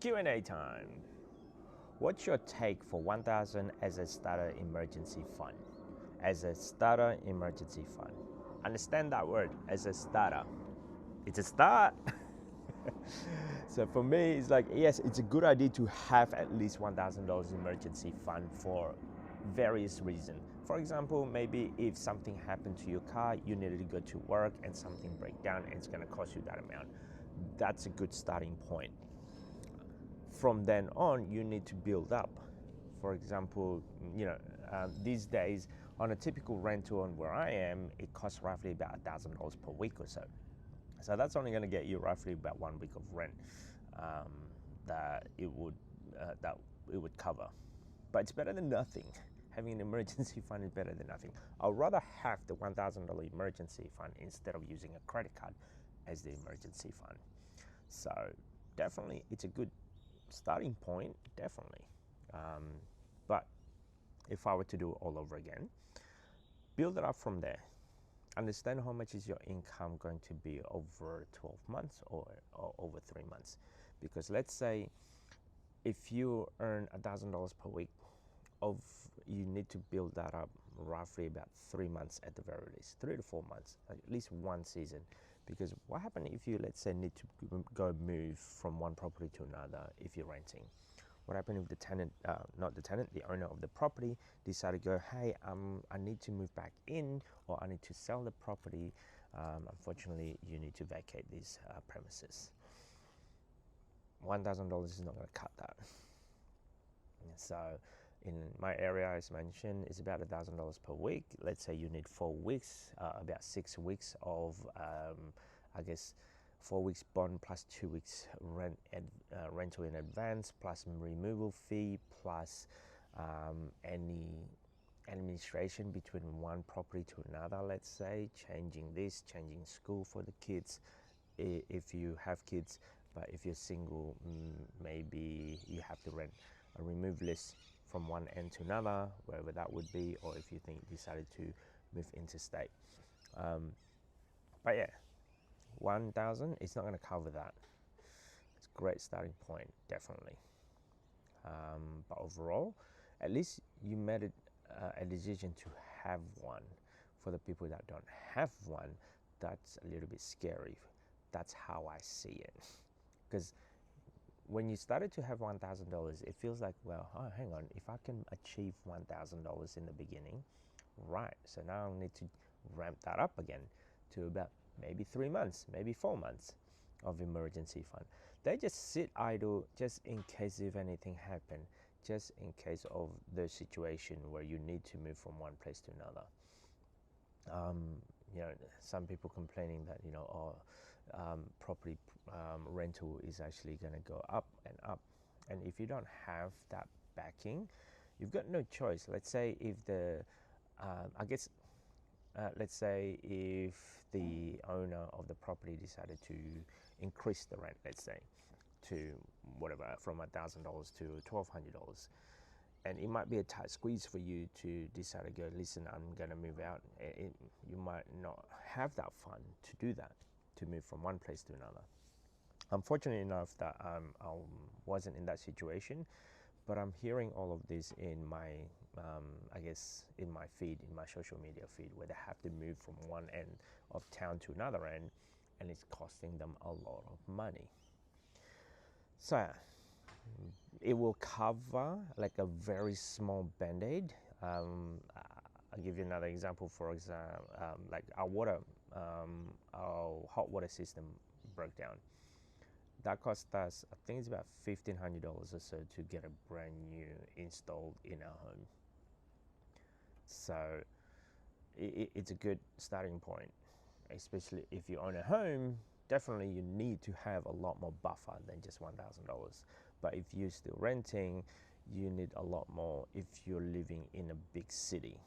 Q&A time. What's your take for 1000 as a starter emergency fund? As a starter emergency fund. Understand that word, as a starter. It's a start. So for me, it's like, yes, it's a good idea to have at least $1,000 emergency fund for various reasons. For example, maybe if something happened to your car, you needed to go to work and something break down and it's going to cost you that amount. That's a good starting point. From then on, you need to build up. For example, these days on a typical rental on where I am, it costs roughly about $1,000 per week or so. So that's only going to get you roughly about 1 week of rent that it would cover. But it's better than nothing. Having an emergency fund is better than nothing. I'd rather have the $1,000 emergency fund instead of using a credit card as the emergency fund. So definitely, it's a good starting point, definitely. But if I were to do it all over again, build it up from there. Understand how much is your income going to be over 12 months or over 3 months. Because let's say if you earn $1,000 per week, you need to build that up roughly about 3 months at the very least, 3 to 4 months, at least one season. Because what happens if you, let's say, need to go move from one property to another if you're renting? What happens if the tenant, the owner of the property decide to go, hey, I need to move back in, or I need to sell the property. Unfortunately, you need to vacate these premises. $1,000 is not going to cut that. So in my area, as mentioned, it's about $1,000 per week. Let's say you need 4 weeks, about 6 weeks of, 4 weeks bond plus 2 weeks rental in advance, plus removal fee, plus any administration between one property to another, let's say, changing school for the kids, if you have kids. But if you're single, maybe you have to rent a remove list from one end to another, wherever that would be, or if you decided to move interstate. But yeah, 1,000, it's not going to cover that. It's a great starting point, definitely. But overall, at least you made a decision to have one. For the people that don't have one, that's a little bit scary. That's how I see it. Because when you started to have $1,000, it feels like, well, oh, hang on, if I can achieve $1,000 in the beginning, right, so now I need to ramp that up again to about maybe 3 months, maybe 4 months of emergency fund. They just sit idle just in case if anything happened, just in case of the situation where you need to move from one place to another. Some people complaining that property rental is actually going to go up and up, and if you don't have that backing, you've got no choice. Let's say if let's say if the owner of the property decided to increase the rent, let's say, to whatever, from $1,000 to $1,200, and it might be a tight squeeze for you to decide to go, listen, I'm going to move out. You might not have that fund to do that, to move from one place to another. Unfortunately enough that I wasn't in that situation, but I'm hearing all of this in my, in my feed, in my social media feed, where they have to move from one end of town to another end, and it's costing them a lot of money. So it will cover like a very small band-aid. I'll give you another example. For example, like our hot water system broke down. That cost us, I think it's about $1,500 or so to get a brand new installed in our home. So it's a good starting point, especially if you own a home. Definitely you need to have a lot more buffer than just $1,000. But if you're still renting, you need a lot more if you're living in a big city,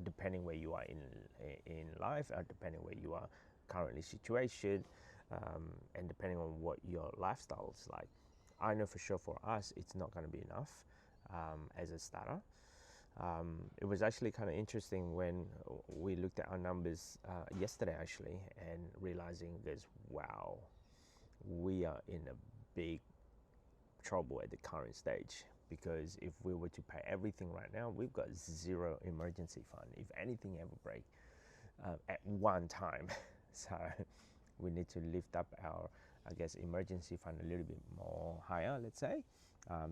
depending where you are in life, or depending where you are currently situated, and depending on what your lifestyle is like. I know for sure for us, it's not going to be enough as a starter. It was actually kind of interesting when we looked at our numbers yesterday, actually, and realizing wow, we are in a big trouble at the current stage, because if we were to pay everything right now, we've got zero emergency fund if anything ever break at one time. So we need to lift up our, I guess, emergency fund a little bit more higher, let's say,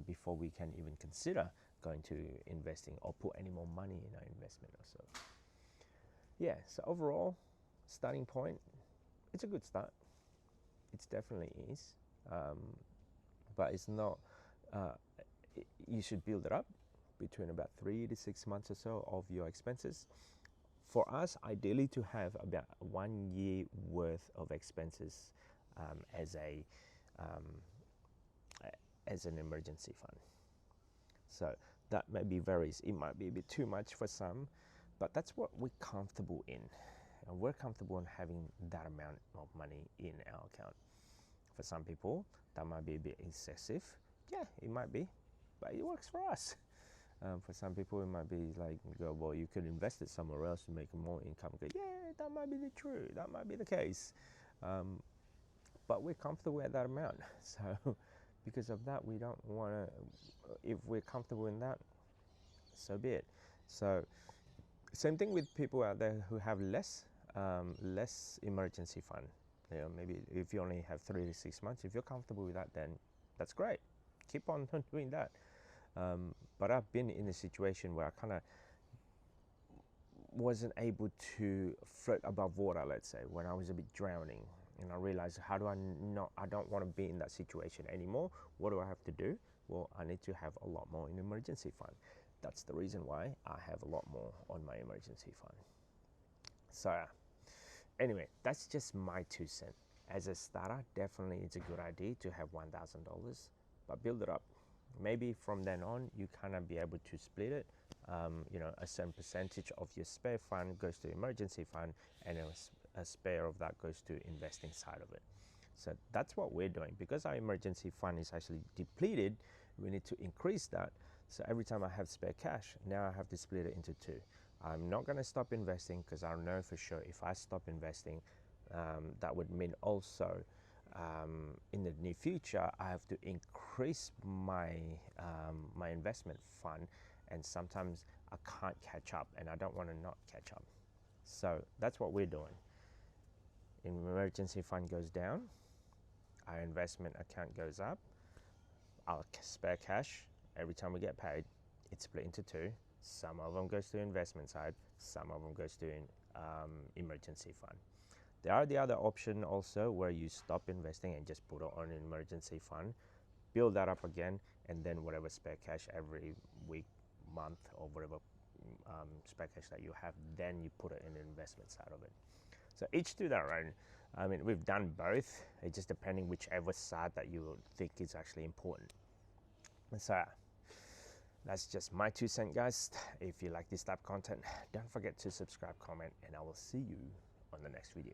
before we can even consider going to investing or put any more money in our investment or so. Yeah, so overall, starting point, it's a good start. It definitely is, but it's not. You should build it up between about 3 to 6 months or so of your expenses. For us, ideally to have about 1 year worth of expenses as an emergency fund. So that maybe varies. It might be a bit too much for some, but that's what we're comfortable in. And we're comfortable in having that amount of money in our account. For some people, that might be a bit excessive. Yeah, it might be, but it works for us. For some people, it might be like, well, you could invest it somewhere else to make more income. Yeah, that might be true. That might be the case. But we're comfortable at that amount. So because of that, we don't want to, if we're comfortable in that, so be it. So same thing with people out there who have less emergency fund. Maybe if you only have 3 to 6 months, if you're comfortable with that, then that's great. Keep on doing that. But I've been in a situation where I kind of wasn't able to float above water, let's say, when I was a bit drowning. And I realized, I don't want to be in that situation anymore. What do I have to do? Well, I need to have a lot more in emergency fund. That's the reason why I have a lot more on my emergency fund. So anyway, that's just my 2 cents. As a starter, definitely it's a good idea to have $1,000, but build it up. Maybe from then on, you kind of be able to split it. A certain percentage of your spare fund goes to emergency fund, and a spare of that goes to investing side of it. So that's what we're doing. Because our emergency fund is actually depleted, we need to increase that. So every time I have spare cash, now I have to split it into 2. I'm not going to stop investing, because I know for sure if I stop investing, that would mean also in the near future I have to increase my my investment fund, and sometimes I can't catch up, and I don't want to not catch up. So that's what we're doing. Emergency fund goes down, our investment account goes up, our spare cash, every time we get paid, it's split into 2. Some of them goes to investment side, some of them goes to emergency fund. There are the other option also where you stop investing and just put it on an emergency fund, build that up again, and then whatever spare cash every week, month, or whatever spare cash that you have, then you put it in the investment side of it. So each to their own. I mean, we've done both. It's just depending whichever side that you think is actually important. So that's just my 2 cents, guys. If you like this type of content, don't forget to subscribe, comment, and I will see you on the next video.